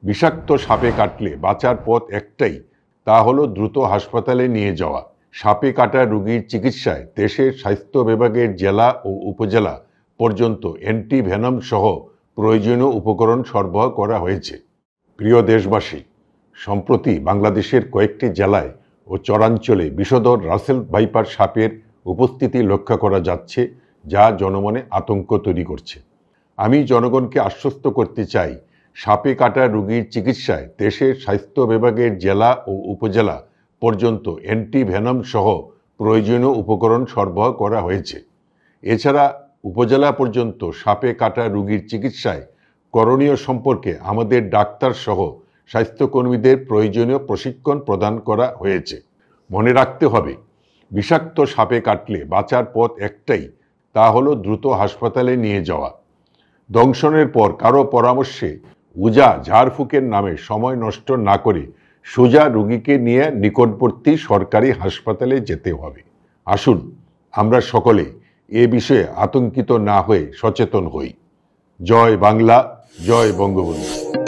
বিষাক্ত সাপে কাটলে বাঁচার পথ একটাই, তা হলো দ্রুত হাসপাতালে নিয়ে যাওয়া। সাপে কাটা রোগীর চিকিৎসায় দেশের স্বাস্থ্য বিভাগের জেলা ও উপজেলা পর্যন্ত অ্যান্টিভেনম সহ প্রয়োজনীয় উপকরণ সরবরাহ করা হয়েছে। প্রিয় দেশবাসী, সম্প্রতি বাংলাদেশের কয়েকটি জেলায় ও চরাঞ্চলে বিষধর রাসেল ভাইপার সাপের উপস্থিতি লক্ষ্য করা যাচ্ছে, যা জনমনে আতঙ্ক তৈরি করছে। আমি জনগণকে আশ্বস্ত করতে চাই, সাপে কাটা রোগীর চিকিৎসায় দেশের স্বাস্থ্য বিভাগের জেলা ও উপজেলা পর্যন্ত অ্যান্টিভেনম সহ প্রয়োজনীয় উপকরণ সরবরাহ করা হয়েছে। এছাড়া উপজেলা পর্যন্ত সাপে কাটা রোগীর চিকিৎসায় করণীয় সম্পর্কে আমাদের ডাক্তার সহ স্বাস্থ্যকর্মীদের প্রয়োজনীয় প্রশিক্ষণ প্রদান করা হয়েছে। মনে রাখতে হবে, বিষাক্ত সাপে কাটলে বাঁচার পথ একটাই, তা হলো দ্রুত হাসপাতালে নিয়ে যাওয়া। দংশনের পর কারো পরামর্শে উজা ঝাড়ফুঁকের নামে সময় নষ্ট না করে সোজা রোগীকে নিয়ে নিকটবর্তী সরকারি হাসপাতালে যেতে হবে। আসুন আমরা সকলে এ বিষয়ে আতঙ্কিত না হয়ে সচেতন হই। জয় বাংলা, জয় বঙ্গবন্ধু।